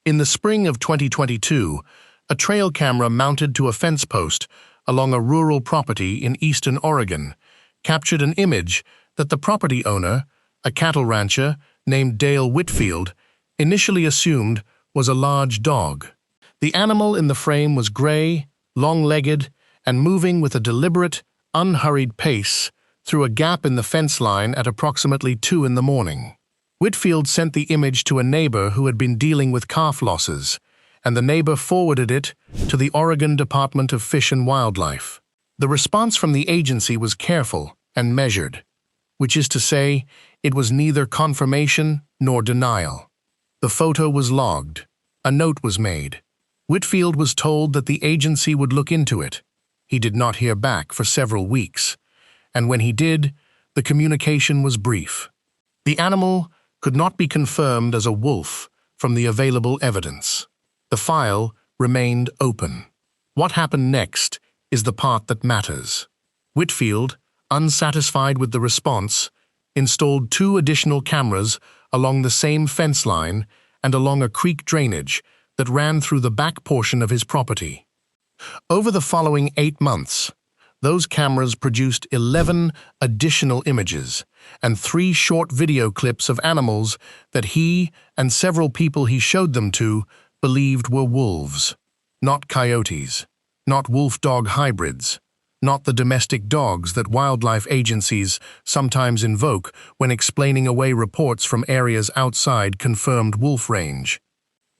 In the spring of 2022, a trail camera mounted to a fence post along a rural property in eastern Oregon captured an image that the property owner, a cattle rancher named Dale Whitfield, initially assumed was a large dog. The animal in the frame was gray, long-legged, and moving with a deliberate, unhurried pace through a gap in the fence line at approximately 2 in the morning. Whitfield sent the image to a neighbor who had been dealing with calf losses, and the neighbor forwarded it to the Oregon Department of Fish and Wildlife. The response from the agency was careful and measured, which is to say, it was neither confirmation nor denial. The photo was logged. A note was made. Whitfield was told that the agency would look into it. He did not hear back for several weeks, and when he did, the communication was brief. The animal could not be confirmed as a wolf from the available evidence. The file remained open. What happened next is the part that matters. Whitfield, unsatisfied with the response, installed 2 additional cameras along the same fence line and along a creek drainage that ran through the back portion of his property. Over the following 8 months, those cameras produced 11 additional images and 3 short video clips of animals that he and several people he showed them to believed were wolves, not coyotes, not wolf-dog hybrids, not the domestic dogs that wildlife agencies sometimes invoke when explaining away reports from areas outside confirmed wolf range.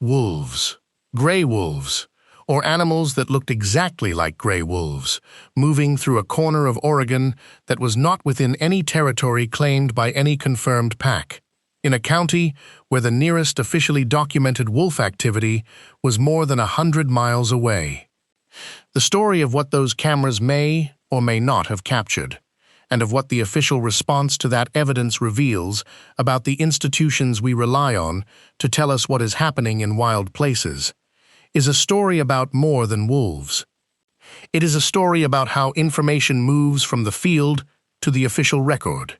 Wolves, gray wolves, or animals that looked exactly like gray wolves, moving through a corner of Oregon that was not within any territory claimed by any confirmed pack, in a county where the nearest officially documented wolf activity was more than 100 miles away. The story of what those cameras may or may not have captured, and of what the official response to that evidence reveals about the institutions we rely on to tell us what is happening in wild places, is a story about more than wolves. It is a story about how information moves from the field to the official record,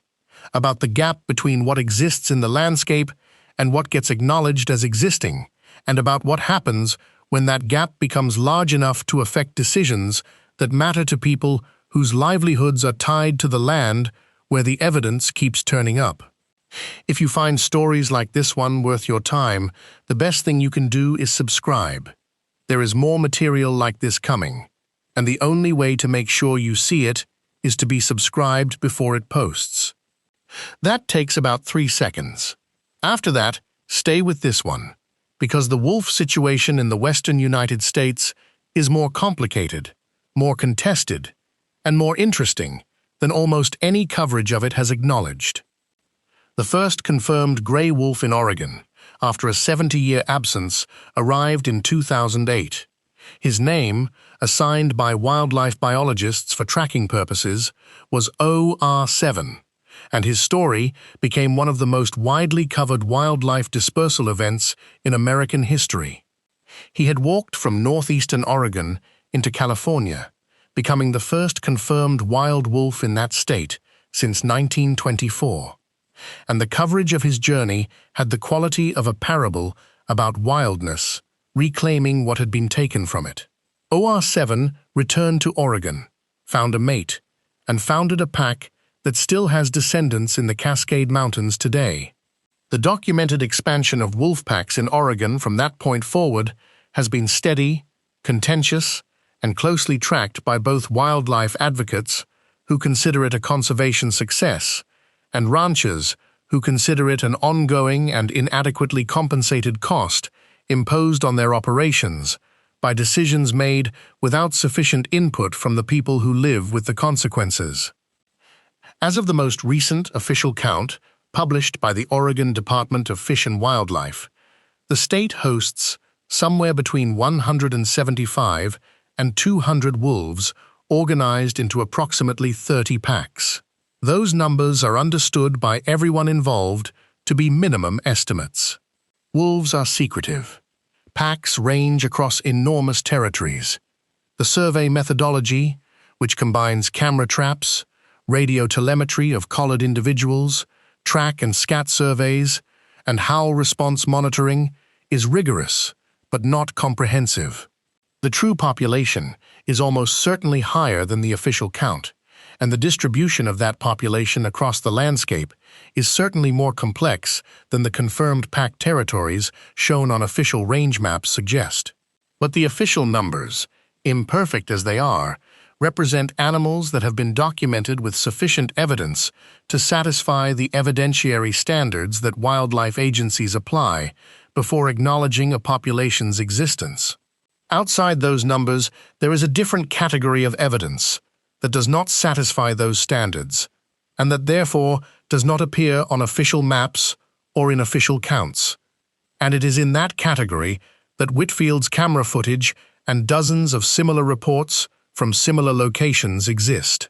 about the gap between what exists in the landscape and what gets acknowledged as existing, and about what happens when that gap becomes large enough to affect decisions that matter to people whose livelihoods are tied to the land where the evidence keeps turning up. If you find stories like this one worth your time, the best thing you can do is subscribe. There is more material like this coming, and the only way to make sure you see it is to be subscribed before it posts. That takes about 3 seconds. After that, stay with this one, because the wolf situation in the western United States is more complicated, more contested, and more interesting than almost any coverage of it has acknowledged. The first confirmed gray wolf in Oregon, after a 70-year absence, arrived in 2008. His name, assigned by wildlife biologists for tracking purposes, was OR7, and his story became one of the most widely covered wildlife dispersal events in American history. He had walked from northeastern Oregon into California, becoming the first confirmed wild wolf in that state since 1924. And the coverage of his journey had the quality of a parable about wildness, reclaiming what had been taken from it. OR7 returned to Oregon, found a mate, and founded a pack that still has descendants in the Cascade Mountains today. The documented expansion of wolf packs in Oregon from that point forward has been steady, contentious, and closely tracked by both wildlife advocates, who consider it a conservation success, and ranchers, who consider it an ongoing and inadequately compensated cost imposed on their operations by decisions made without sufficient input from the people who live with the consequences. As of the most recent official count, published by the Oregon Department of Fish and Wildlife, the state hosts somewhere between 175 and 200 wolves organized into approximately 30 packs. Those numbers are understood by everyone involved to be minimum estimates. Wolves are secretive. Packs range across enormous territories. The survey methodology, which combines camera traps, radio telemetry of collared individuals, track and scat surveys, and howl response monitoring, is rigorous, but not comprehensive. The true population is almost certainly higher than the official count, and the distribution of that population across the landscape is certainly more complex than the confirmed pack territories shown on official range maps suggest. But the official numbers, imperfect as they are, represent animals that have been documented with sufficient evidence to satisfy the evidentiary standards that wildlife agencies apply before acknowledging a population's existence. Outside those numbers, there is a different category of evidence that does not satisfy those standards, and that therefore does not appear on official maps or in official counts. And it is in that category that Whitfield's camera footage and dozens of similar reports from similar locations exist.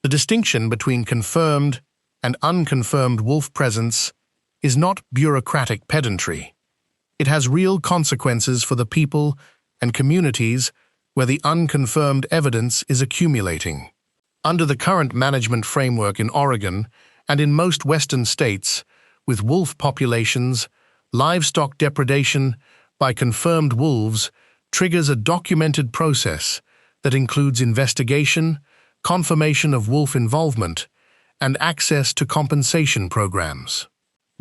The distinction between confirmed and unconfirmed wolf presence is not bureaucratic pedantry. It has real consequences for the people and communities where the unconfirmed evidence is accumulating. Under the current management framework in Oregon and in most western states, with wolf populations, livestock depredation by confirmed wolves triggers a documented process that includes investigation, confirmation of wolf involvement, and access to compensation programs.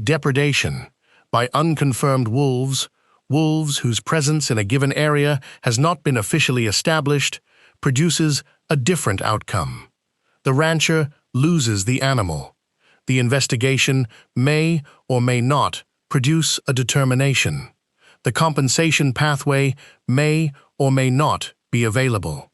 Depredation by unconfirmed wolves, wolves whose presence in a given area has not been officially established, produces a different outcome. The rancher loses the animal. The investigation may or may not produce a determination. The compensation pathway may or may not be available.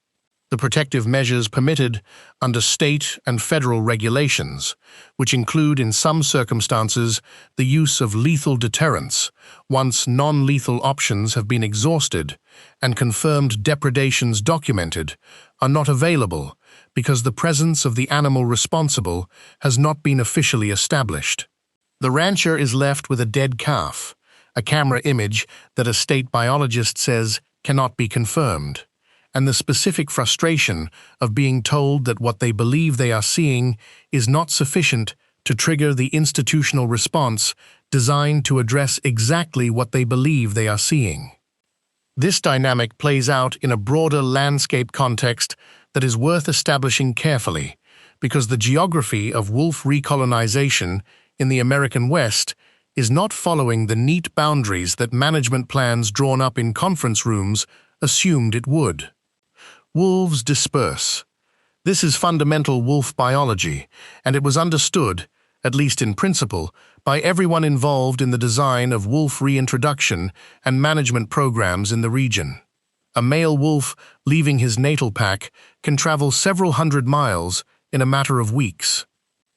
The protective measures permitted under state and federal regulations, which include in some circumstances the use of lethal deterrence once non-lethal options have been exhausted and confirmed depredations documented, are not available because the presence of the animal responsible has not been officially established. The rancher is left with a dead calf, a camera image that a state biologist says cannot be confirmed, and the specific frustration of being told that what they believe they are seeing is not sufficient to trigger the institutional response designed to address exactly what they believe they are seeing. This dynamic plays out in a broader landscape context that is worth establishing carefully, because the geography of wolf recolonization in the American West is not following the neat boundaries that management plans drawn up in conference rooms assumed it would. Wolves disperse. This is fundamental wolf biology, and it was understood, at least in principle, by everyone involved in the design of wolf reintroduction and management programs in the region. A male wolf leaving his natal pack can travel several hundred miles in a matter of weeks.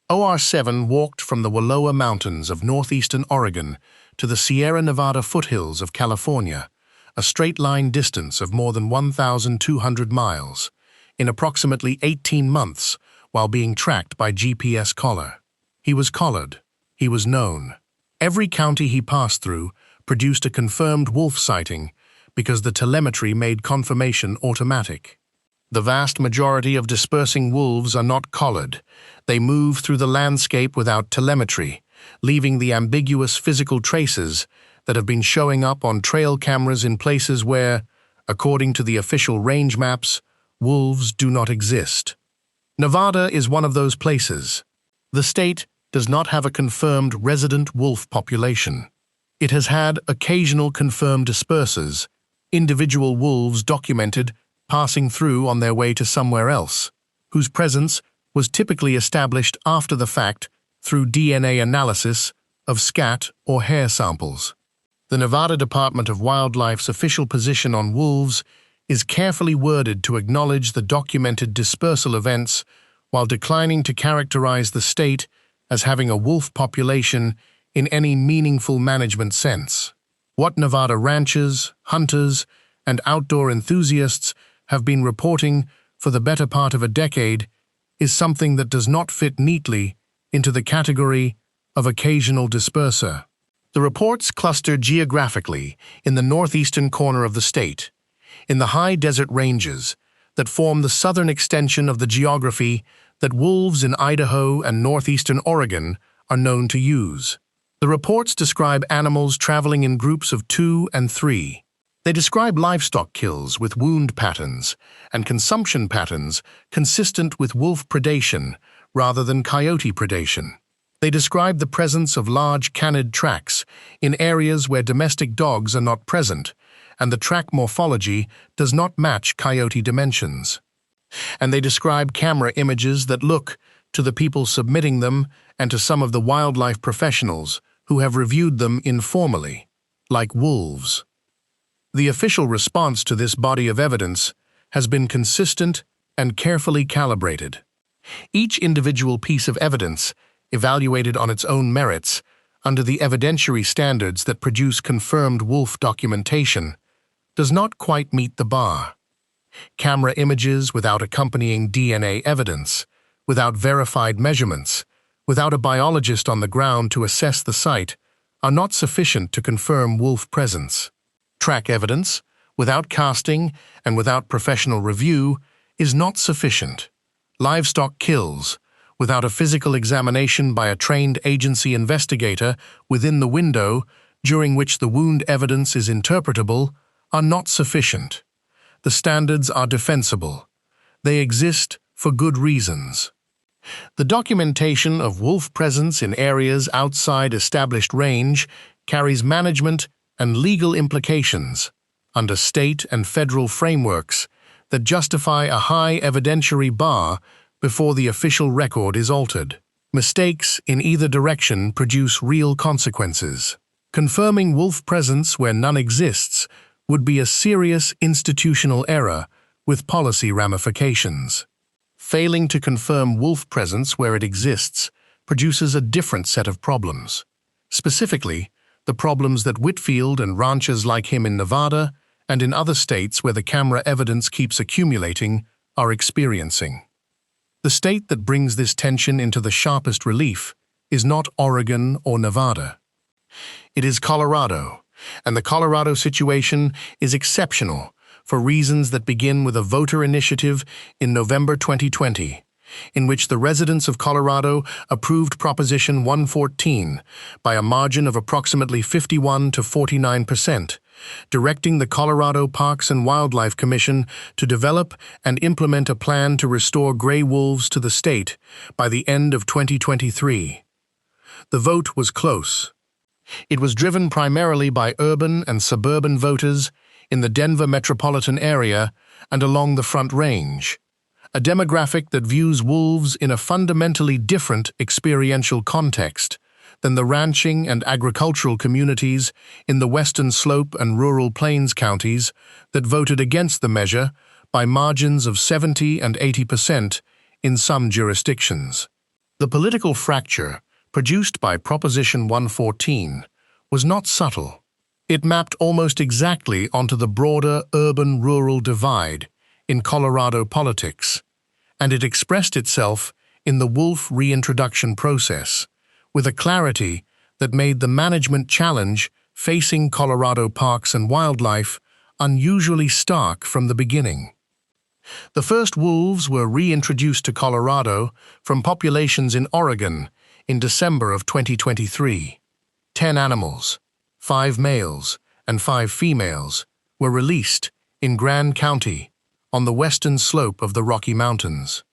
OR7 walked from the Wallowa Mountains of northeastern Oregon to the Sierra Nevada foothills of California, a straight-line distance of more than 1,200 miles, in approximately 18 months while being tracked by GPS collar. He was collared. He was known. Every county he passed through produced a confirmed wolf sighting because the telemetry made confirmation automatic. The vast majority of dispersing wolves are not collared. They move through the landscape without telemetry, leaving the ambiguous physical traces that have been showing up on trail cameras in places where, according to the official range maps, wolves do not exist. Nevada is one of those places. The state does not have a confirmed resident wolf population. It has had occasional confirmed dispersers, individual wolves documented passing through on their way to somewhere else, whose presence was typically established after the fact through DNA analysis of scat or hair samples. The Nevada Department of Wildlife's official position on wolves is carefully worded to acknowledge the documented dispersal events while declining to characterize the state as having a wolf population in any meaningful management sense. What Nevada ranchers, hunters, and outdoor enthusiasts have been reporting for the better part of a decade is something that does not fit neatly into the category of occasional disperser. The reports cluster geographically in the northeastern corner of the state, in the high desert ranges that form the southern extension of the geography that wolves in Idaho and northeastern Oregon are known to use. The reports describe animals traveling in groups of 2 and 3. They describe livestock kills with wound patterns and consumption patterns consistent with wolf predation rather than coyote predation. They describe the presence of large canid tracks in areas where domestic dogs are not present, and the track morphology does not match coyote dimensions. And they describe camera images that look, to the people submitting them and to some of the wildlife professionals who have reviewed them informally, like wolves. The official response to this body of evidence has been consistent and carefully calibrated. Each individual piece of evidence, evaluated on its own merits, under the evidentiary standards that produce confirmed wolf documentation, does not quite meet the bar. Camera images without accompanying DNA evidence, without verified measurements, without a biologist on the ground to assess the site, are not sufficient to confirm wolf presence. Track evidence, without casting and without professional review, is not sufficient. Livestock kills, without a physical examination by a trained agency investigator within the window during which the wound evidence is interpretable, are not sufficient. The standards are defensible. They exist for good reasons. The documentation of wolf presence in areas outside established range carries management and legal implications under state and federal frameworks that justify a high evidentiary bar before the official record is altered. Mistakes in either direction produce real consequences. Confirming wolf presence where none exists would be a serious institutional error with policy ramifications. Failing to confirm wolf presence where it exists produces a different set of problems. Specifically, the problems that Whitfield and ranchers like him in Nevada and in other states where the camera evidence keeps accumulating are experiencing. The state that brings this tension into the sharpest relief is not Oregon or Nevada. It is Colorado, and the Colorado situation is exceptional for reasons that begin with a voter initiative in November 2020, in which the residents of Colorado approved Proposition 114 by a margin of approximately 51 to 49%, directing the Colorado Parks and Wildlife Commission to develop and implement a plan to restore gray wolves to the state by the end of 2023. The vote was close. It was driven primarily by urban and suburban voters in the Denver metropolitan area and along the Front Range, a demographic that views wolves in a fundamentally different experiential context than the ranching and agricultural communities in the Western Slope and rural Plains counties that voted against the measure by margins of 70 and 80% in some jurisdictions. The political fracture produced by Proposition 114 was not subtle. It mapped almost exactly onto the broader urban-rural divide in Colorado politics, and it expressed itself in the wolf reintroduction process, with a clarity that made the management challenge facing Colorado Parks and Wildlife unusually stark from the beginning. The first wolves were reintroduced to Colorado from populations in Oregon in December of 2023. 10 animals, 5 males and 5 females, were released in Grand County on the western slope of the Rocky Mountains.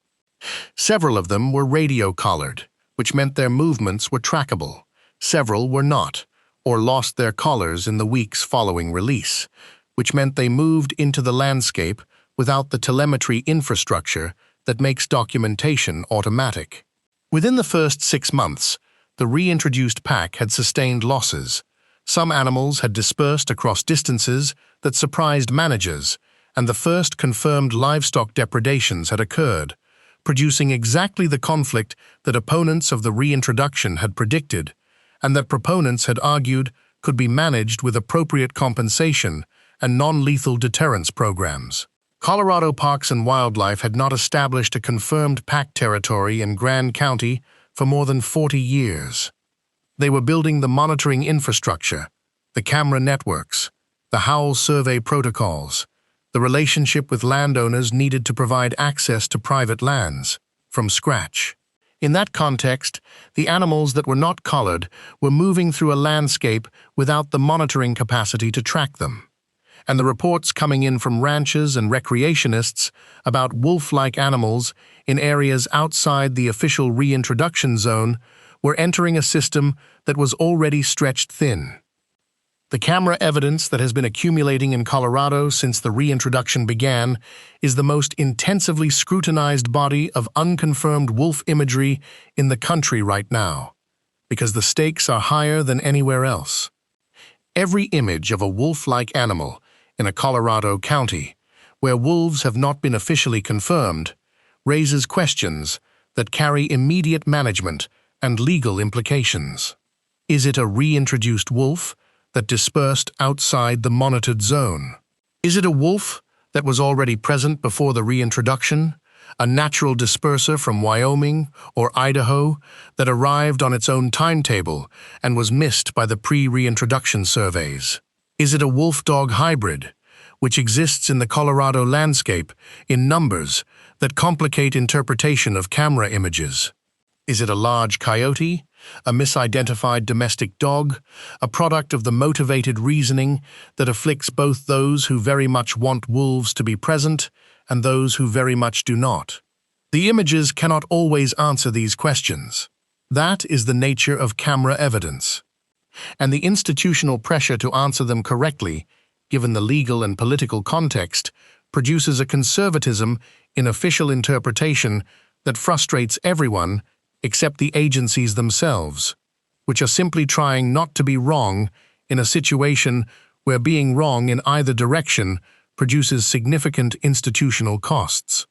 Several of them were radio-collared, which meant their movements were trackable. Several were not, or lost their collars in the weeks following release, which meant they moved into the landscape without the telemetry infrastructure that makes documentation automatic. Within the first 6 months, the reintroduced pack had sustained losses. Some animals had dispersed across distances that surprised managers, and the first confirmed livestock depredations had occurred, producing exactly the conflict that opponents of the reintroduction had predicted, and that proponents had argued could be managed with appropriate compensation and non-lethal deterrence programs. Colorado Parks and Wildlife had not established a confirmed pack territory in Grand County for more than 40 years. They were building the monitoring infrastructure, the camera networks, the howl survey protocols, the relationship with landowners needed to provide access to private lands, from scratch. In that context, the animals that were not collared were moving through a landscape without the monitoring capacity to track them. And the reports coming in from ranchers and recreationists about wolf-like animals in areas outside the official reintroduction zone were entering a system that was already stretched thin. The camera evidence that has been accumulating in Colorado since the reintroduction began is the most intensively scrutinized body of unconfirmed wolf imagery in the country right now, because the stakes are higher than anywhere else. Every image of a wolf-like animal in a Colorado county, where wolves have not been officially confirmed, raises questions that carry immediate management and legal implications. Is it a reintroduced wolf that dispersed outside the monitored zone? Is it a wolf that was already present before the reintroduction, a natural disperser from Wyoming or Idaho that arrived on its own timetable and was missed by the pre-reintroduction surveys? Is it a wolf-dog hybrid, which exists in the Colorado landscape in numbers that complicate interpretation of camera images? Is it a large coyote, a misidentified domestic dog, a product of the motivated reasoning that afflicts both those who very much want wolves to be present and those who very much do not? The images cannot always answer these questions. That is the nature of camera evidence. And the institutional pressure to answer them correctly, given the legal and political context, produces a conservatism in official interpretation that frustrates everyone except the agencies themselves, which are simply trying not to be wrong in a situation where being wrong in either direction produces significant institutional costs.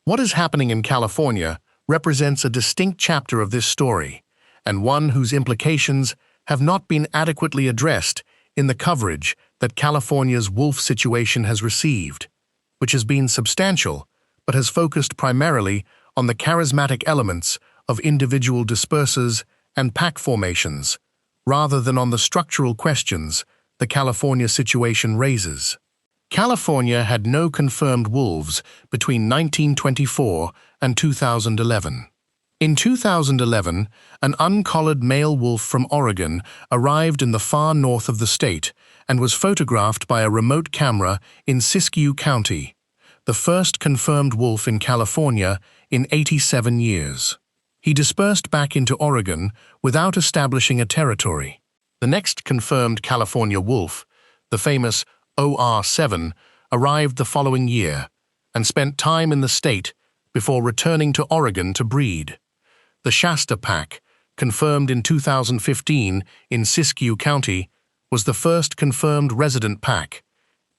What is happening in California represents a distinct chapter of this story, and one whose implications have not been adequately addressed in the coverage that California's wolf situation has received, which has been substantial but has focused primarily on the charismatic elements of individual dispersers and pack formations, rather than on the structural questions the California situation raises. California had no confirmed wolves between 1924 and 2011. In 2011, an uncollared male wolf from Oregon arrived in the far north of the state and was photographed by a remote camera in Siskiyou County, the first confirmed wolf in California in 87 years. He dispersed back into Oregon without establishing a territory. The next confirmed California wolf, the famous OR7, arrived the following year and spent time in the state before returning to Oregon to breed. The Shasta pack, confirmed in 2015 in Siskiyou County, was the first confirmed resident pack.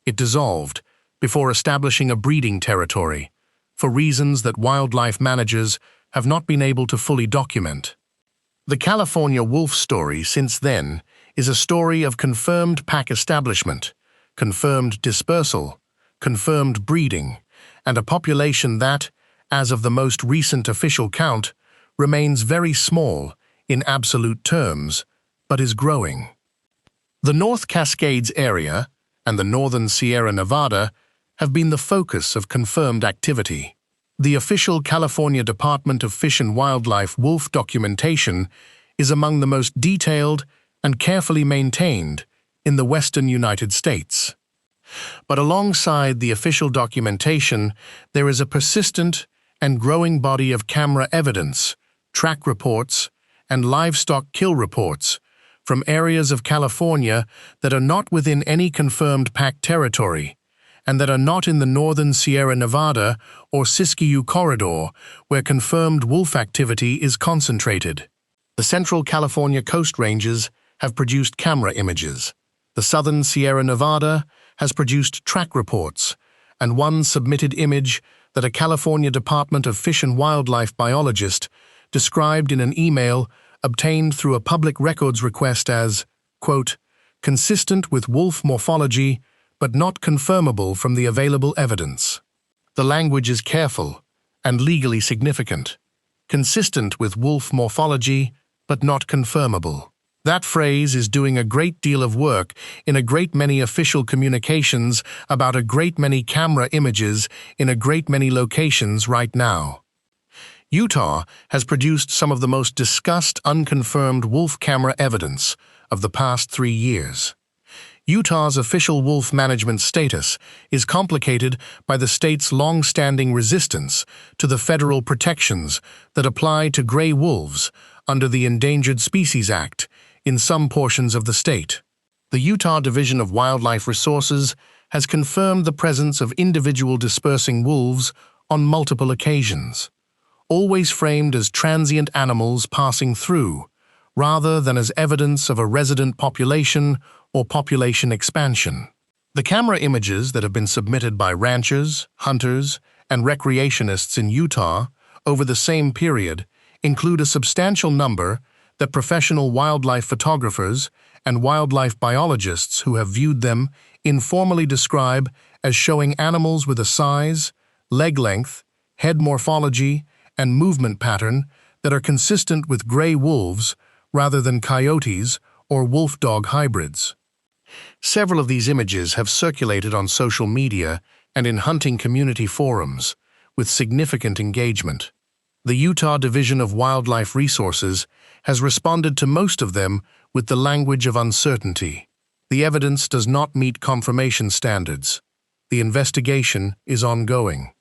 It dissolved before establishing a breeding territory, for reasons that wildlife managers have not been able to fully document. The California wolf story since then is a story of confirmed pack establishment, confirmed dispersal, confirmed breeding, and a population that, as of the most recent official count, remains very small in absolute terms, but is growing. The North Cascades area and the northern Sierra Nevada have been the focus of confirmed activity. The official California Department of Fish and Wildlife wolf documentation is among the most detailed and carefully maintained in the western United States. But alongside the official documentation, there is a persistent and growing body of camera evidence, track reports, and livestock kill reports from areas of California that are not within any confirmed pack territory, and that are not in the northern Sierra Nevada or Siskiyou corridor, where confirmed wolf activity is concentrated. The Central California Coast Ranges have produced camera images. The southern Sierra Nevada has produced track reports, and one submitted image that a California Department of Fish and Wildlife biologist described in an email obtained through a public records request as, quote, consistent with wolf morphology, but not confirmable from the available evidence. The language is careful and legally significant. Consistent with wolf morphology, but not confirmable. That phrase is doing a great deal of work in a great many official communications about a great many camera images in a great many locations right now. Utah has produced some of the most discussed unconfirmed wolf camera evidence of the past 3 years. Utah's official wolf management status is complicated by the state's long-standing resistance to the federal protections that apply to gray wolves under the Endangered Species Act in some portions of the state. The Utah Division of Wildlife Resources has confirmed the presence of individual dispersing wolves on multiple occasions, always framed as transient animals passing through, rather than as evidence of a resident population or population expansion. The camera images that have been submitted by ranchers, hunters, and recreationists in Utah over the same period include a substantial number that professional wildlife photographers and wildlife biologists who have viewed them informally describe as showing animals with a size, leg length, head morphology, and movement pattern that are consistent with gray wolves rather than coyotes or wolf-dog hybrids. Several of these images have circulated on social media and in hunting community forums, with significant engagement. The Utah Division of Wildlife Resources has responded to most of them with the language of uncertainty. The evidence does not meet confirmation standards. The investigation is ongoing.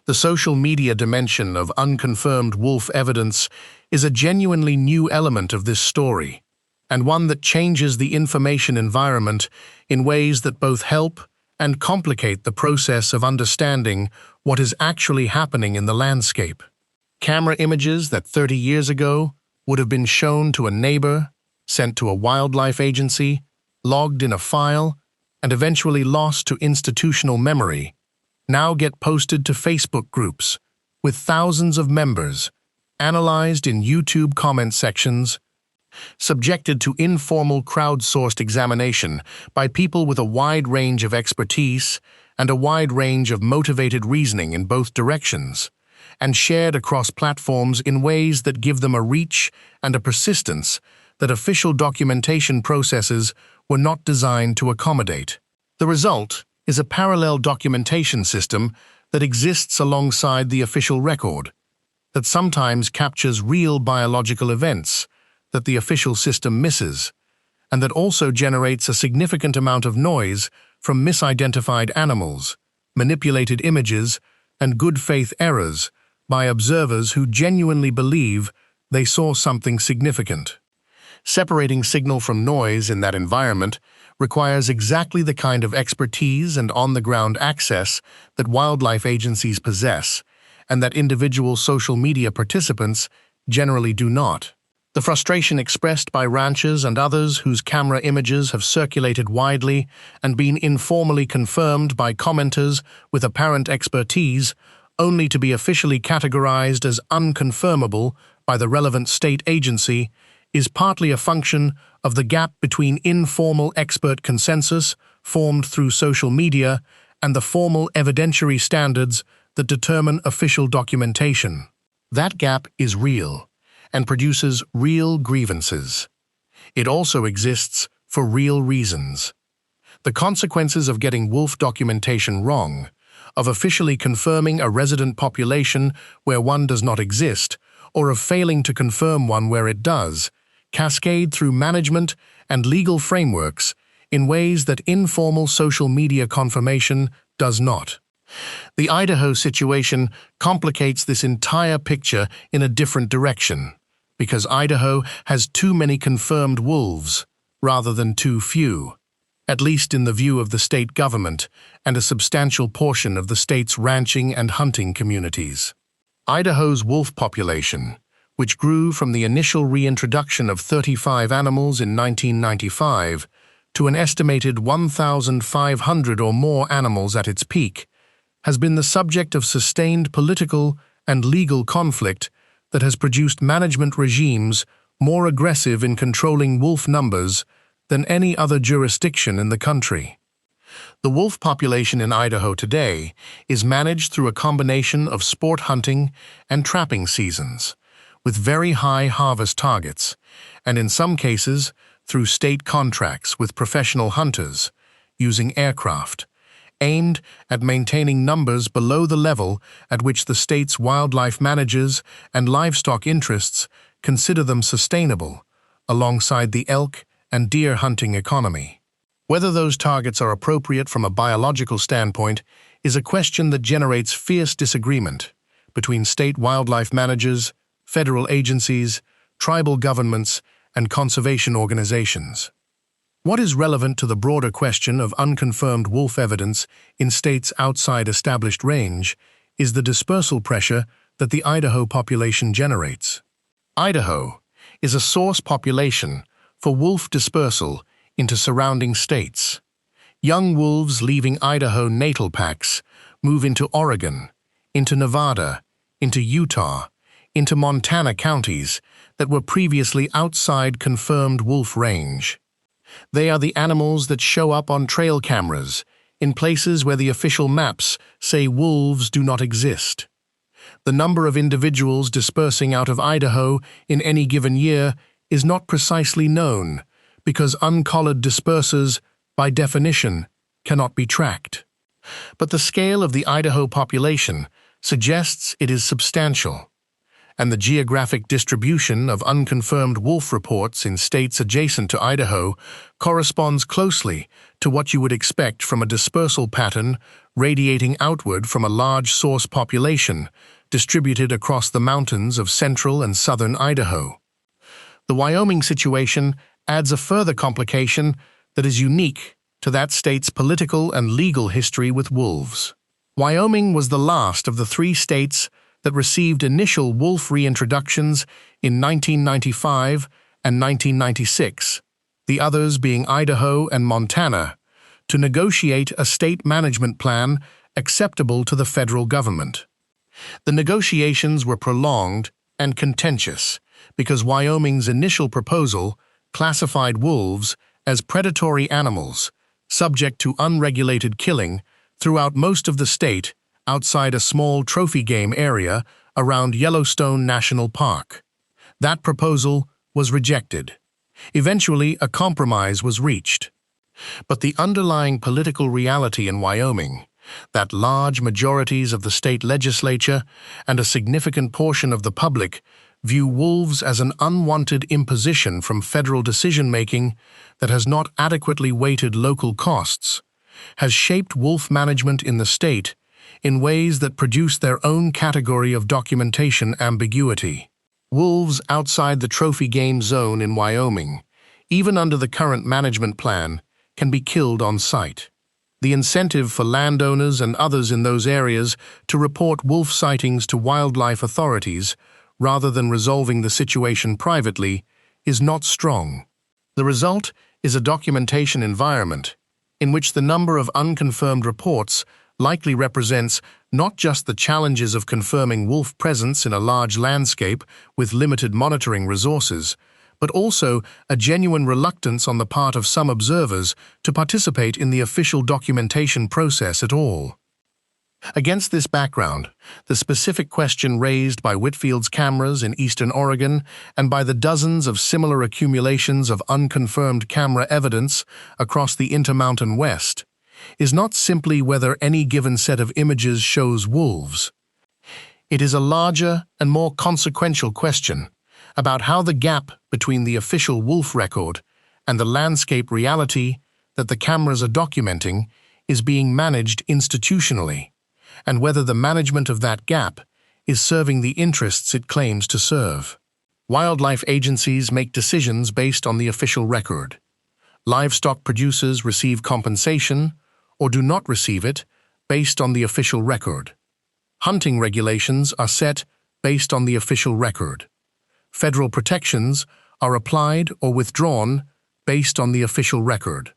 The social media dimension of unconfirmed wolf evidence is a genuinely new element of this story, and one that changes the information environment in ways that both help and complicate the process of understanding what is actually happening in the landscape. Camera images that 30 years ago would have been shown to a neighbor, sent to a wildlife agency, logged in a file, and eventually lost to institutional memory, now get posted to Facebook groups with thousands of members, analyzed in YouTube comment sections, subjected to informal crowdsourced examination by people with a wide range of expertise and a wide range of motivated reasoning in both directions, and shared across platforms in ways that give them a reach and a persistence that official documentation processes were not designed to accommodate. The result is a parallel documentation system that exists alongside the official record, that sometimes captures real biological events that the official system misses, and that also generates a significant amount of noise from misidentified animals, manipulated images, and good faith errors by observers who genuinely believe they saw something significant. Separating signal from noise in that environment requires exactly the kind of expertise and on-the-ground access that wildlife agencies possess, and that individual social media participants generally do not. The frustration expressed by ranchers and others whose camera images have circulated widely and been informally confirmed by commenters with apparent expertise, only to be officially categorized as unconfirmable by the relevant state agency, is partly a function of the gap between informal expert consensus formed through social media and the formal evidentiary standards that determine official documentation. That gap is real and produces real grievances. It also exists for real reasons. The consequences of getting wolf documentation wrong, of officially confirming a resident population where one does not exist, or of failing to confirm one where it does, cascade through management and legal frameworks in ways that informal social media confirmation does not. The Idaho situation complicates this entire picture in a different direction, because Idaho has too many confirmed wolves, rather than too few, at least in the view of the state government and a substantial portion of the state's ranching and hunting communities. Idaho's wolf population, which grew from the initial reintroduction of 35 animals in 1995 to an estimated 1,500 or more animals at its peak, has been the subject of sustained political and legal conflict that has produced management regimes more aggressive in controlling wolf numbers than any other jurisdiction in the country. The wolf population in Idaho today is managed through a combination of sport hunting and trapping seasons, with very high harvest targets, and in some cases through state contracts with professional hunters, using aircraft, aimed at maintaining numbers below the level at which the state's wildlife managers and livestock interests consider them sustainable, alongside the elk and deer hunting economy. Whether those targets are appropriate from a biological standpoint is a question that generates fierce disagreement between state wildlife managers, federal agencies, tribal governments, and conservation organizations. What is relevant to the broader question of unconfirmed wolf evidence in states outside established range is the dispersal pressure that the Idaho population generates. Idaho is a source population for wolf dispersal into surrounding states. Young wolves leaving Idaho natal packs move into Oregon, into Nevada, into Utah, into Montana counties that were previously outside confirmed wolf range. They are the animals that show up on trail cameras in places where the official maps say wolves do not exist. The number of individuals dispersing out of Idaho in any given year is not precisely known, because uncollared dispersers, by definition, cannot be tracked. But the scale of the Idaho population suggests it is substantial, and the geographic distribution of unconfirmed wolf reports in states adjacent to Idaho corresponds closely to what you would expect from a dispersal pattern radiating outward from a large source population distributed across the mountains of central and southern Idaho. The Wyoming situation adds a further complication that is unique to that state's political and legal history with wolves. Wyoming was the last of the 3 states that received initial wolf reintroductions in 1995 and 1996, the others being Idaho and Montana, to negotiate a state management plan acceptable to the federal government. The negotiations were prolonged and contentious because Wyoming's initial proposal classified wolves as predatory animals, subject to unregulated killing throughout most of the state outside a small trophy game area around Yellowstone National Park. That proposal was rejected. Eventually, a compromise was reached. But the underlying political reality in Wyoming, that large majorities of the state legislature and a significant portion of the public view wolves as an unwanted imposition from federal decision-making that has not adequately weighted local costs, has shaped wolf management in the state in ways that produce their own category of documentation ambiguity. Wolves outside the trophy game zone in Wyoming, even under the current management plan, can be killed on site. The incentive for landowners and others in those areas to report wolf sightings to wildlife authorities rather than resolving the situation privately is not strong. The result is a documentation environment in which the number of unconfirmed reports likely represents not just the challenges of confirming wolf presence in a large landscape with limited monitoring resources, but also a genuine reluctance on the part of some observers to participate in the official documentation process at all. Against this background, the specific question raised by Whitfield's cameras in eastern Oregon and by the dozens of similar accumulations of unconfirmed camera evidence across the Intermountain West is not simply whether any given set of images shows wolves. It is a larger and more consequential question about how the gap between the official wolf record and the landscape reality that the cameras are documenting is being managed institutionally, and whether the management of that gap is serving the interests it claims to serve. Wildlife agencies make decisions based on the official record. Livestock producers receive compensation or do not receive it based on the official record. Hunting regulations are set based on the official record. Federal protections are applied or withdrawn based on the official record.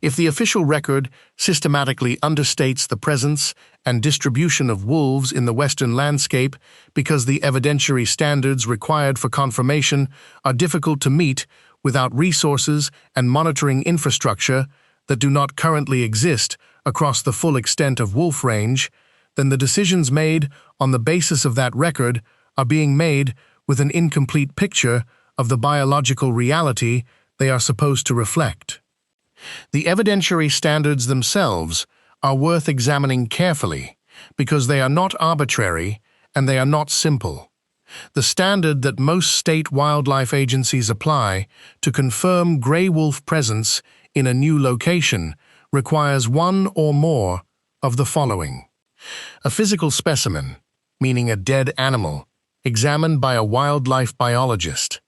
If the official record systematically understates the presence and distribution of wolves in the western landscape because the evidentiary standards required for confirmation are difficult to meet without resources and monitoring infrastructure that do not currently exist across the full extent of wolf range, then the decisions made on the basis of that record are being made with an incomplete picture of the biological reality they are supposed to reflect. The evidentiary standards themselves are worth examining carefully because they are not arbitrary and they are not simple. The standard that most state wildlife agencies apply to confirm gray wolf presence in a new location requires one or more of the following: a physical specimen, meaning a dead animal, examined by a wildlife biologist,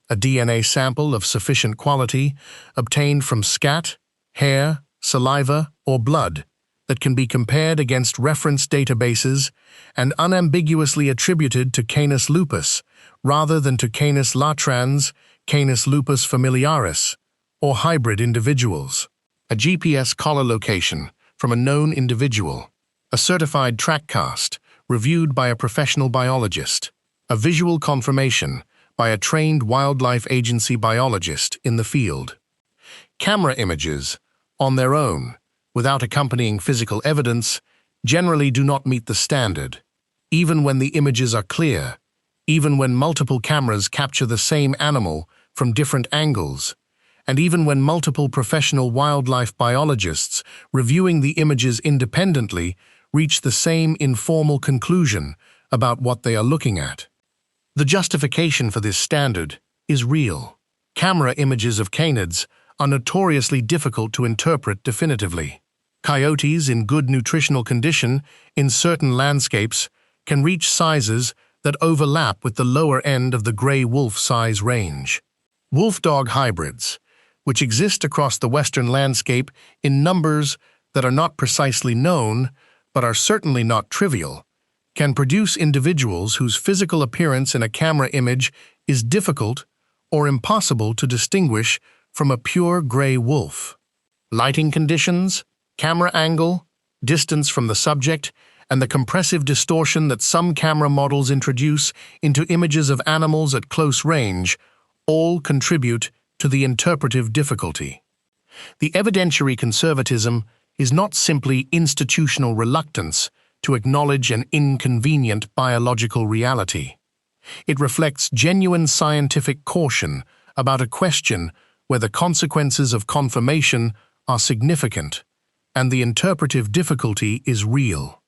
a DNA sample of sufficient quality obtained from scat, hair, saliva, or blood that can be compared against reference databases and unambiguously attributed to Canis lupus rather than to Canis latrans, Canis lupus familiaris, or hybrid individuals, a GPS collar location from a known individual, a certified track cast reviewed by a professional biologist, a visual confirmation by a trained wildlife agency biologist in the field. Camera images, on their own, without accompanying physical evidence, generally do not meet the standard, even when the images are clear, even when multiple cameras capture the same animal from different angles, and even when multiple professional wildlife biologists reviewing the images independently reach the same informal conclusion about what they are looking at. The justification for this standard is real. Camera images of canids are notoriously difficult to interpret definitively. Coyotes in good nutritional condition in certain landscapes can reach sizes that overlap with the lower end of the gray wolf size range. Wolf-dog hybrids, which exist across the western landscape in numbers that are not precisely known but are certainly not trivial, can produce individuals whose physical appearance in a camera image is difficult or impossible to distinguish from a pure gray wolf. Lighting conditions, camera angle, distance from the subject, and the compressive distortion that some camera models introduce into images of animals at close range all contribute to the interpretive difficulty. The evidentiary conservatism is not simply institutional reluctance to acknowledge an inconvenient biological reality. It reflects genuine scientific caution about a question where the consequences of confirmation are significant and the interpretive difficulty is real.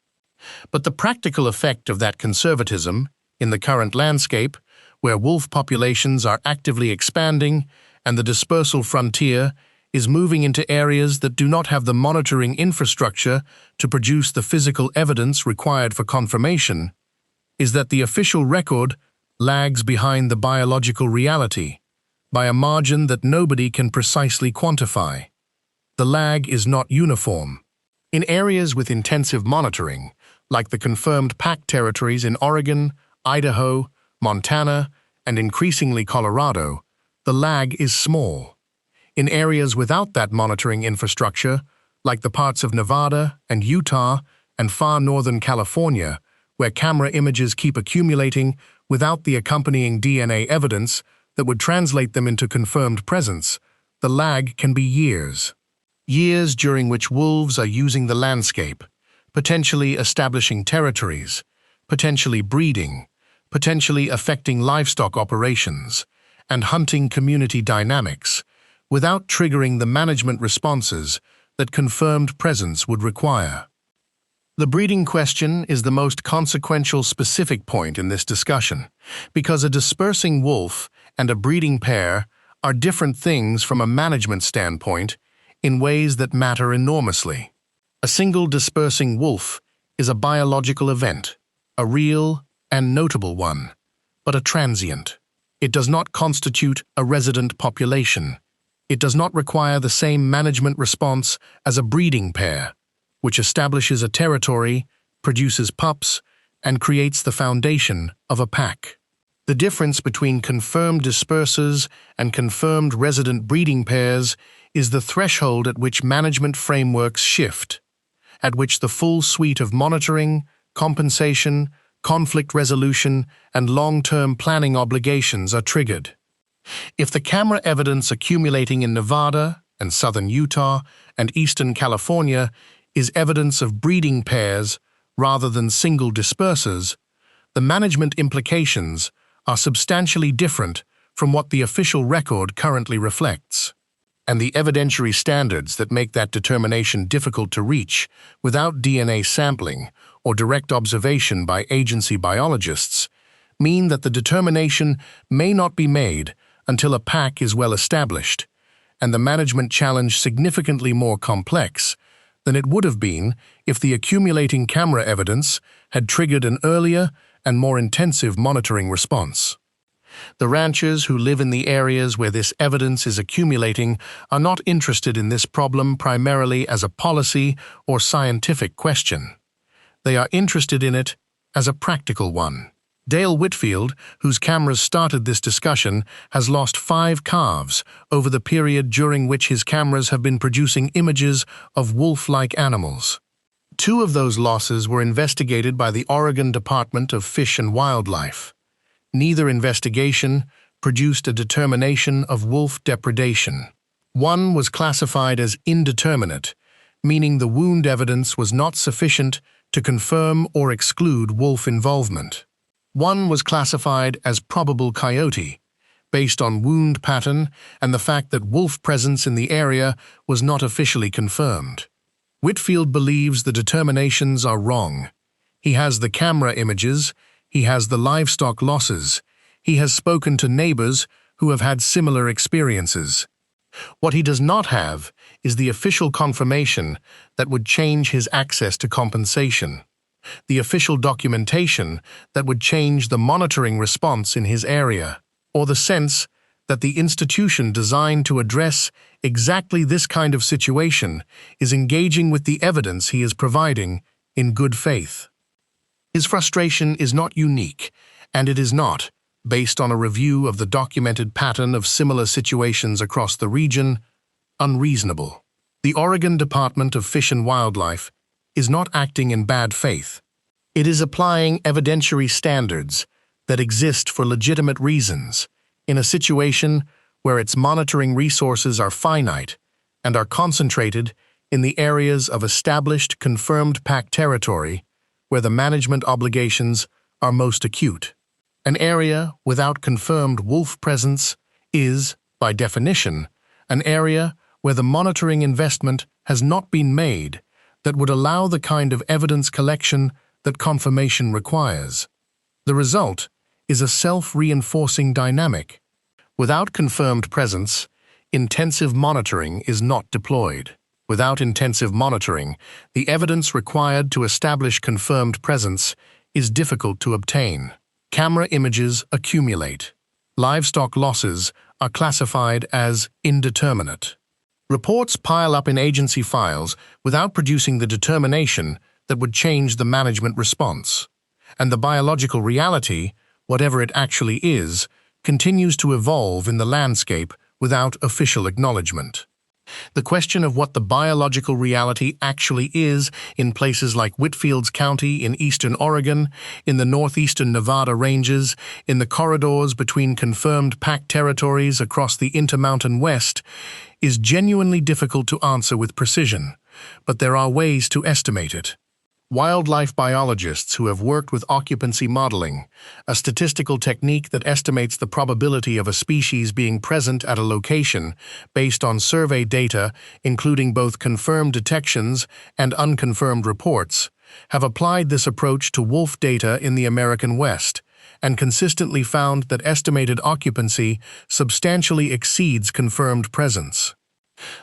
But the practical effect of that conservatism in the current landscape, where wolf populations are actively expanding and the dispersal frontier is moving into areas that do not have the monitoring infrastructure to produce the physical evidence required for confirmation, is that the official record lags behind the biological reality by a margin that nobody can precisely quantify. The lag is not uniform. In areas with intensive monitoring, like the confirmed pack territories in Oregon, Idaho, Montana, and increasingly Colorado, the lag is small. In areas without that monitoring infrastructure, like the parts of Nevada and Utah and far northern California, where camera images keep accumulating without the accompanying DNA evidence that would translate them into confirmed presence, the lag can be years. Years during which wolves are using the landscape, potentially establishing territories, potentially breeding, potentially affecting livestock operations, and hunting community dynamics, without triggering the management responses that confirmed presence would require. The breeding question is the most consequential specific point in this discussion, because a dispersing wolf and a breeding pair are different things from a management standpoint in ways that matter enormously. A single dispersing wolf is a biological event, a real and notable one, but a transient. It does not constitute a resident population. It does not require the same management response as a breeding pair, which establishes a territory, produces pups, and creates the foundation of a pack. The difference between confirmed dispersers and confirmed resident breeding pairs is the threshold at which management frameworks shift, at which the full suite of monitoring, compensation, conflict resolution, and long-term planning obligations are triggered. If the camera evidence accumulating in Nevada and southern Utah and eastern California is evidence of breeding pairs rather than single dispersers, the management implications are substantially different from what the official record currently reflects. and the evidentiary standards that make that determination difficult to reach without DNA sampling or direct observation by agency biologists mean that the determination may not be made until a pack is well established, and the management challenge significantly more complex than it would have been if the accumulating camera evidence had triggered an earlier and more intensive monitoring response. The ranchers who live in the areas where this evidence is accumulating are not interested in this problem primarily as a policy or scientific question. They are interested in it as a practical one. Dale Whitfield, whose cameras started this discussion, has lost 5 calves over the period during which his cameras have been producing images of wolf-like animals. 2 of those losses were investigated by the Oregon Department of Fish and Wildlife. Neither investigation produced a determination of wolf depredation. One was classified as indeterminate, meaning the wound evidence was not sufficient to confirm or exclude wolf involvement. One was classified as probable coyote, based on wound pattern and the fact that wolf presence in the area was not officially confirmed. Whitfield believes the determinations are wrong. He has the camera images, he has the livestock losses, he has spoken to neighbors who have had similar experiences. What he does not have is the official confirmation that would change his access to compensation, the official documentation that would change the monitoring response in his area, or the sense that the institution designed to address exactly this kind of situation is engaging with the evidence he is providing in good faith. His frustration is not unique, and it is not, based on a review of the documented pattern of similar situations across the region, unreasonable. The Oregon Department of Fish and Wildlife is not acting in bad faith. It is applying evidentiary standards that exist for legitimate reasons in a situation where its monitoring resources are finite and are concentrated in the areas of established, confirmed pack territory where the management obligations are most acute. An area without confirmed wolf presence is, by definition, an area where the monitoring investment has not been made that would allow the kind of evidence collection that confirmation requires. The result is a self-reinforcing dynamic. Without confirmed presence, intensive monitoring is not deployed. Without intensive monitoring, the evidence required to establish confirmed presence is difficult to obtain. Camera images accumulate. Livestock losses are classified as indeterminate. Reports pile up in agency files without producing the determination that would change the management response. And the biological reality, whatever it actually is, continues to evolve in the landscape without official acknowledgement. The question of what the biological reality actually is in places like Whitfield's County in eastern Oregon, in the northeastern Nevada ranges, in the corridors between confirmed pack territories across the Intermountain West, is genuinely difficult to answer with precision, but there are ways to estimate it. Wildlife biologists who have worked with occupancy modeling, a statistical technique that estimates the probability of a species being present at a location based on survey data, including both confirmed detections and unconfirmed reports, have applied this approach to wolf data in the American West and consistently found that estimated occupancy substantially exceeds confirmed presence.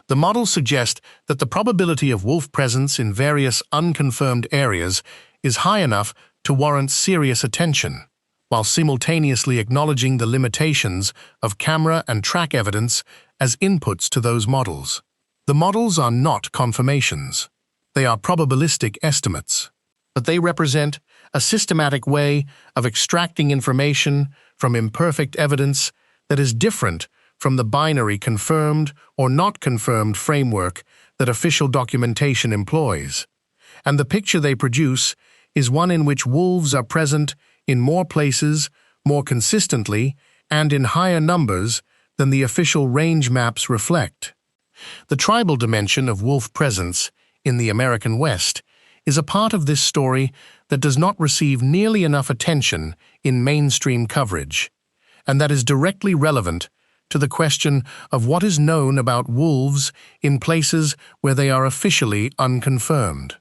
The models suggest that the probability of wolf presence in various unconfirmed areas is high enough to warrant serious attention, while simultaneously acknowledging the limitations of camera and track evidence as inputs to those models. The models are not confirmations. They are probabilistic estimates, but they represent a systematic way of extracting information from imperfect evidence that is different from the binary confirmed or not confirmed framework that official documentation employs. And the picture they produce is one in which wolves are present in more places, more consistently, and in higher numbers than the official range maps reflect. The tribal dimension of wolf presence in the American West is a part of this story that does not receive nearly enough attention in mainstream coverage, and that is directly relevant to the question of what is known about wolves in places where they are officially unconfirmed.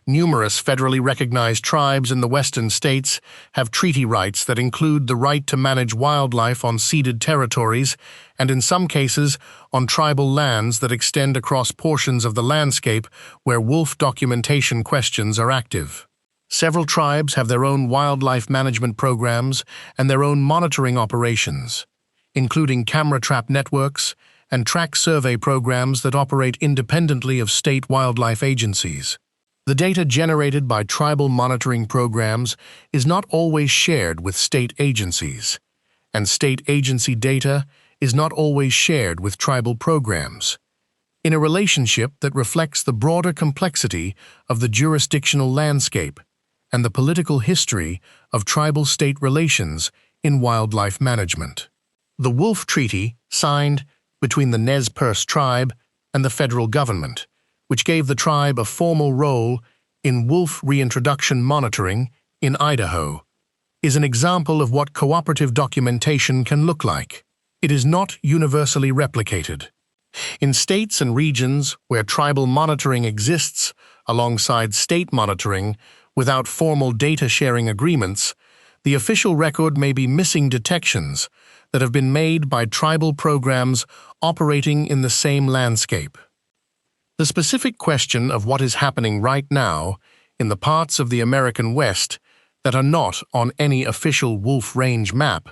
Numerous federally recognized tribes in the western states have treaty rights that include the right to manage wildlife on ceded territories and, in some cases, on tribal lands that extend across portions of the landscape where wolf documentation questions are active. Several tribes have their own wildlife management programs and their own monitoring operations, including camera trap networks and track survey programs that operate independently of state wildlife agencies. The data generated by tribal monitoring programs is not always shared with state agencies, and state agency data is not always shared with tribal programs, in a relationship that reflects the broader complexity of the jurisdictional landscape and the political history of tribal-state relations in wildlife management. The Wolf Treaty, signed between the Nez Perce tribe and the federal government, which gave the tribe a formal role in wolf reintroduction monitoring in Idaho, is an example of what cooperative documentation can look like. It is not universally replicated. In states and regions where tribal monitoring exists alongside state monitoring without formal data-sharing agreements, the official record may be missing detections that have been made by tribal programs operating in the same landscape. The specific question of what is happening right now in the parts of the American West that are not on any official wolf range map,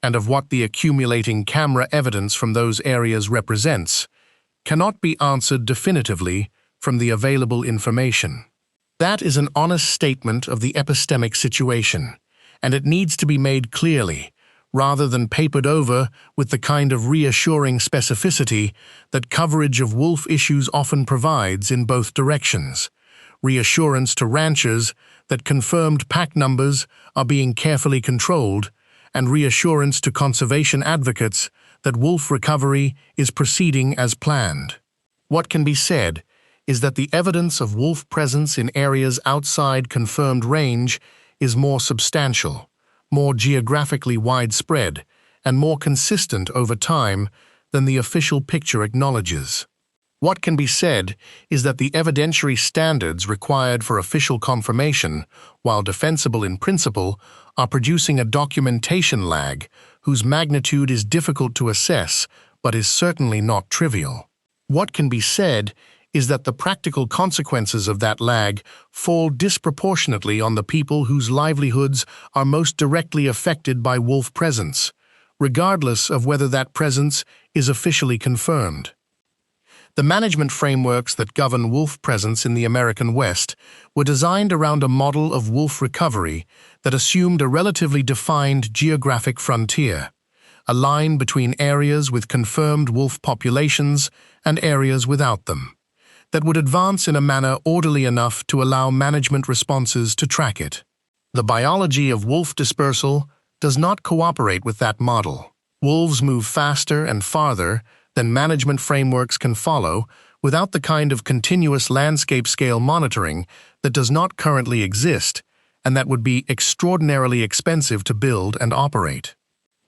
and of what the accumulating camera evidence from those areas represents, cannot be answered definitively from the available information. That is an honest statement of the epistemic situation, and it needs to be made clearly, rather than papered over with the kind of reassuring specificity that coverage of wolf issues often provides in both directions. Reassurance to ranchers that confirmed pack numbers are being carefully controlled, and reassurance to conservation advocates that wolf recovery is proceeding as planned. What can be said is that the evidence of wolf presence in areas outside confirmed range is more substantial, more geographically widespread, and more consistent over time than the official picture acknowledges. What can be said is that the evidentiary standards required for official confirmation, while defensible in principle, are producing a documentation lag whose magnitude is difficult to assess but is certainly not trivial. What can be said is that the practical consequences of that lag fall disproportionately on the people whose livelihoods are most directly affected by wolf presence, regardless of whether that presence is officially confirmed. The management frameworks that govern wolf presence in the American West were designed around a model of wolf recovery that assumed a relatively defined geographic frontier, a line between areas with confirmed wolf populations and areas without them, that would advance in a manner orderly enough to allow management responses to track it. The biology of wolf dispersal does not cooperate with that model. Wolves move faster and farther than management frameworks can follow without the kind of continuous landscape-scale monitoring that does not currently exist and that would be extraordinarily expensive to build and operate.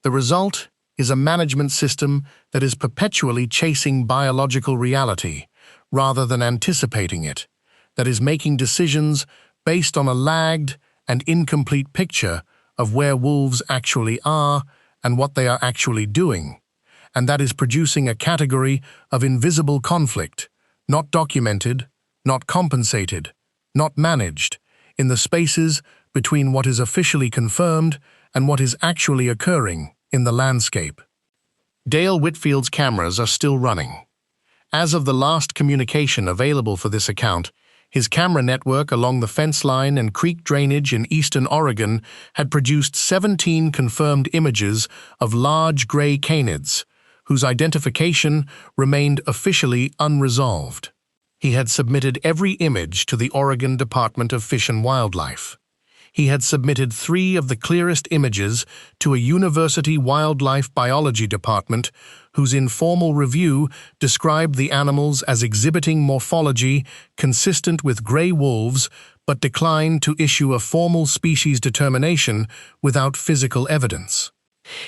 The result is a management system that is perpetually chasing biological reality rather than anticipating it, that is making decisions based on a lagged and incomplete picture of where wolves actually are and what they are actually doing, and that is producing a category of invisible conflict, not documented, not compensated, not managed, in the spaces between what is officially confirmed and what is actually occurring in the landscape. Dale Whitfield's cameras are still running. As of the last communication available for this account, his camera network along the fence line and creek drainage in eastern Oregon had produced 17 confirmed images of large gray canids, whose identification remained officially unresolved. He had submitted every image to the Oregon Department of Fish and Wildlife. He had submitted 3 of the clearest images to a university wildlife biology department whose informal review described the animals as exhibiting morphology consistent with gray wolves but declined to issue a formal species determination without physical evidence.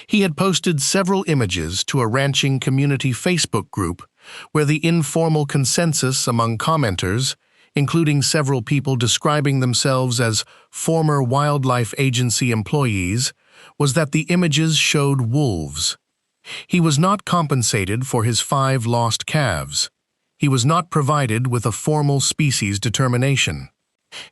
He had posted several images to a ranching community Facebook group where the informal consensus among commenters, including several people describing themselves as former wildlife agency employees, was that the images showed wolves. He was not compensated for his 5 lost calves. He was not provided with a formal species determination.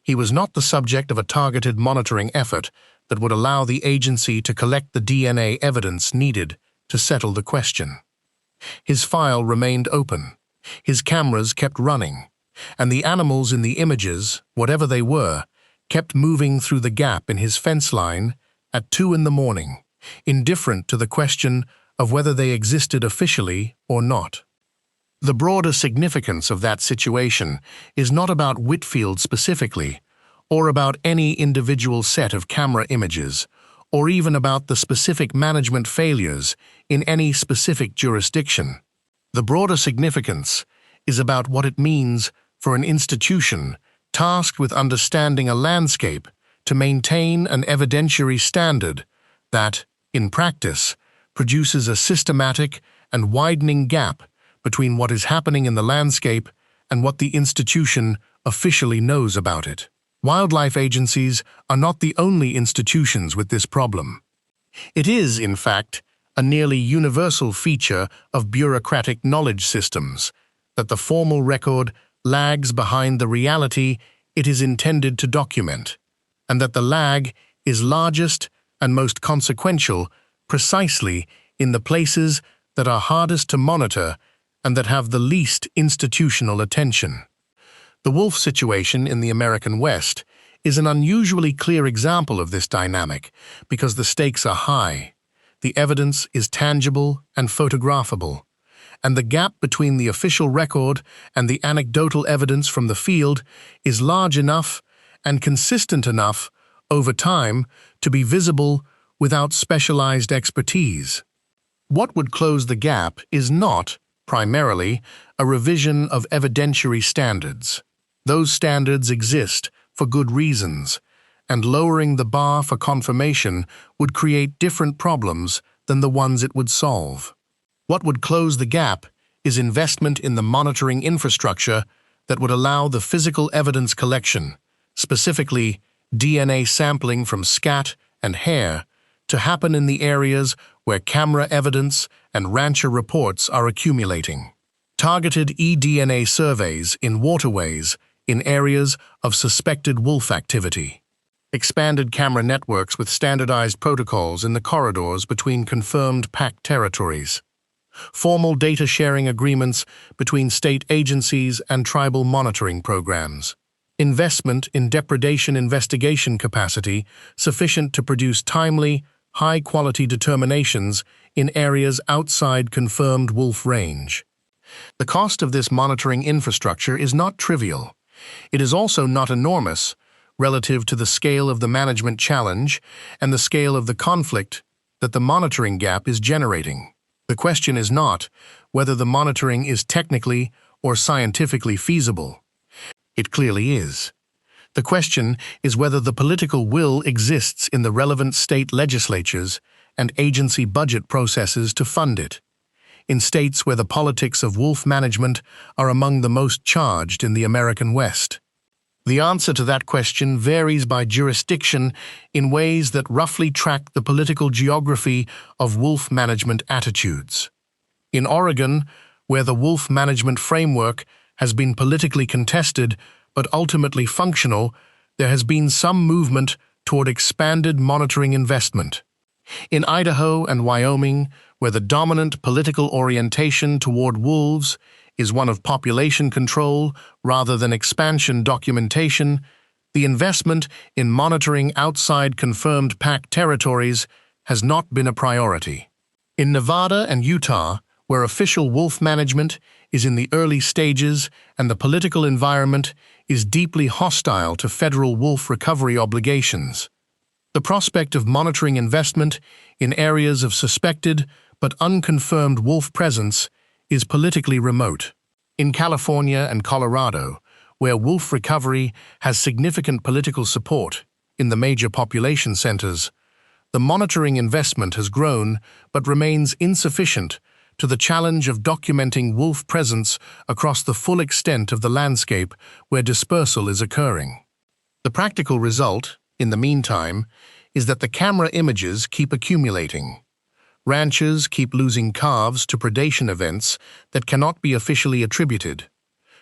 He was not the subject of a targeted monitoring effort that would allow the agency to collect the DNA evidence needed to settle the question. His file remained open, his cameras kept running, and the animals in the images, whatever they were, kept moving through the gap in his fence line at 2 in the morning, indifferent to the question of whether they existed officially or not. The broader significance of that situation is not about Whitfield specifically, or about any individual set of camera images, or even about the specific management failures in any specific jurisdiction. The broader significance is about what it means for an institution tasked with understanding a landscape to maintain an evidentiary standard that, in practice, produces a systematic and widening gap between what is happening in the landscape and what the institution officially knows about it. Wildlife agencies are not the only institutions with this problem. It is, in fact, a nearly universal feature of bureaucratic knowledge systems that the formal record lags behind the reality it is intended to document, and that the lag is largest and most consequential precisely in the places that are hardest to monitor and that have the least institutional attention. The wolf situation in the American West is an unusually clear example of this dynamic because the stakes are high, the evidence is tangible and photographable, and the gap between the official record and the anecdotal evidence from the field is large enough and consistent enough over time to be visible without specialized expertise. What would close the gap is not, primarily, a revision of evidentiary standards. Those standards exist for good reasons, and lowering the bar for confirmation would create different problems than the ones it would solve. What would close the gap is investment in the monitoring infrastructure that would allow the physical evidence collection, specifically DNA sampling from scat and hair, to happen in the areas where camera evidence and rancher reports are accumulating. Targeted eDNA surveys in waterways in areas of suspected wolf activity. Expanded camera networks with standardized protocols in the corridors between confirmed pack territories. Formal data sharing agreements between state agencies and tribal monitoring programs. Investment in depredation investigation capacity sufficient to produce timely, high-quality determinations in areas outside confirmed wolf range. The cost of this monitoring infrastructure is not trivial. It is also not enormous relative to the scale of the management challenge and the scale of the conflict that the monitoring gap is generating. The question is not whether the monitoring is technically or scientifically feasible. It clearly is. The question is whether the political will exists in the relevant state legislatures and agency budget processes to fund it, in states where the politics of wolf management are among the most charged in the American West. The answer to that question varies by jurisdiction in ways that roughly track the political geography of wolf management attitudes. In Oregon, where the wolf management framework has been politically contested but ultimately functional, there has been some movement toward expanded monitoring investment. In Idaho and Wyoming, where the dominant political orientation toward wolves is one of population control rather than expansion documentation, the investment in monitoring outside confirmed pack territories has not been a priority. In Nevada and Utah, where official wolf management is in the early stages and the political environment is deeply hostile to federal wolf recovery obligations, the prospect of monitoring investment in areas of suspected but unconfirmed wolf presence is politically remote. In California and Colorado, where wolf recovery has significant political support in the major population centers, The monitoring investment has grown, but remains insufficient to the challenge of documenting wolf presence across the full extent of the landscape where dispersal is occurring. The practical result, in the meantime, is that the camera images keep accumulating. Ranchers keep losing calves to predation events that cannot be officially attributed.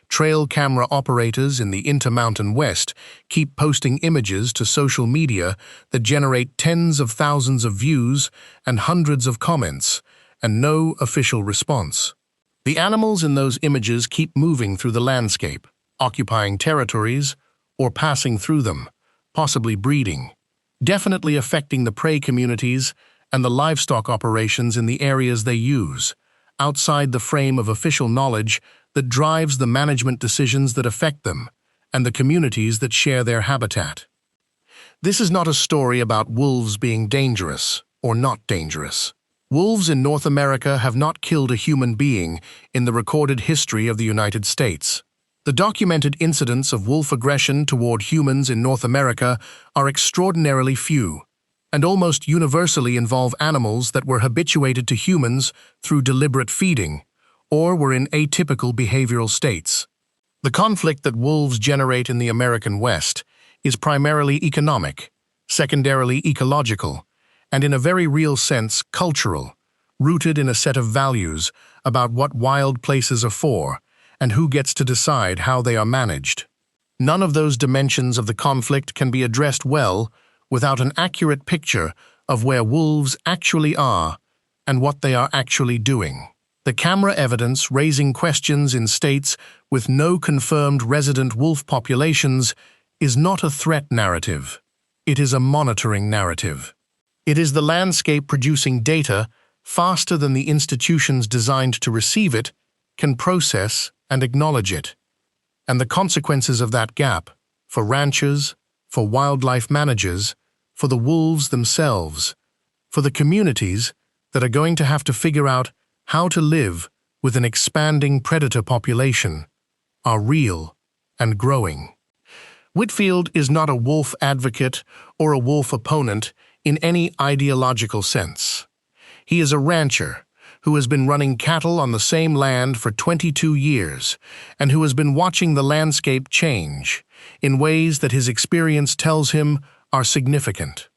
Trail camera operators in the Intermountain West keep posting images to social media that generate tens of thousands of views and hundreds of comments, and no official response. The animals in those images keep moving through the landscape, occupying territories, or passing through them, possibly breeding, definitely affecting the prey communities and the livestock operations in the areas they use, outside the frame of official knowledge that drives the management decisions that affect them and the communities that share their habitat. This is not a story about wolves being dangerous or not dangerous. Wolves in North America have not killed a human being in the recorded history of the United States. The documented incidents of wolf aggression toward humans in North America are extraordinarily few, and almost universally involve animals that were habituated to humans through deliberate feeding, or were in atypical behavioral states. The conflict that wolves generate in the American West is primarily economic, secondarily ecological, and in a very real sense cultural, rooted in a set of values about what wild places are for and who gets to decide how they are managed. None of those dimensions of the conflict can be addressed well without an accurate picture of where wolves actually are and what they are actually doing. The camera evidence raising questions in states with no confirmed resident wolf populations is not a threat narrative. It is a monitoring narrative. It is the landscape producing data faster than the institutions designed to receive it can process and acknowledge it. And the consequences of that gap, for ranchers, for wildlife managers, for the wolves themselves, for the communities that are going to have to figure out how to live with an expanding predator population, are real and growing. Whitfield is not a wolf advocate or a wolf opponent in any ideological sense. He is a rancher who has been running cattle on the same land for 22 years and who has been watching the landscape change in ways that his experience tells him are significant.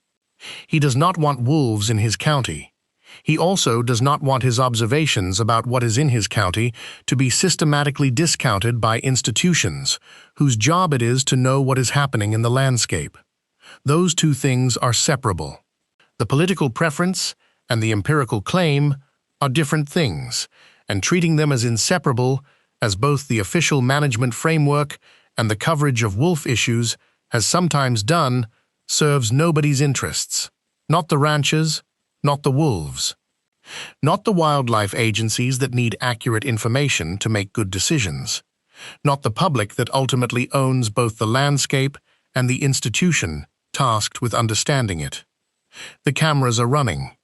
He does not want wolves in his county. He also does not want his observations about what is in his county to be systematically discounted by institutions whose job it is to know what is happening in the landscape. Those two things are separable. The political preference and the empirical claim are different things, and treating them as inseparable as both the official management framework and the coverage of wolf issues has sometimes done serves nobody's interests. Not the ranchers, not the wolves. Not the wildlife agencies that need accurate information to make good decisions. Not the public that ultimately owns both the landscape and the institution tasked with understanding it. The cameras are running.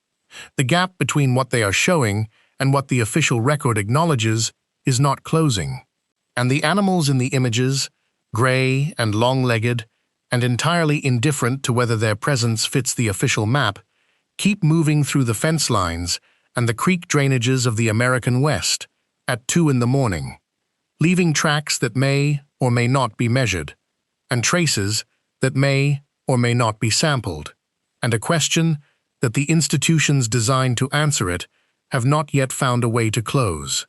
The gap between what they are showing and what the official record acknowledges is not closing. And the animals in the images, gray and long-legged, and entirely indifferent to whether their presence fits the official map, keep moving through the fence lines and the creek drainages of the American West at 2 in the morning, leaving tracks that may or may not be measured, and traces that may or may not be sampled, and a question that the institutions designed to answer it have not yet found a way to close.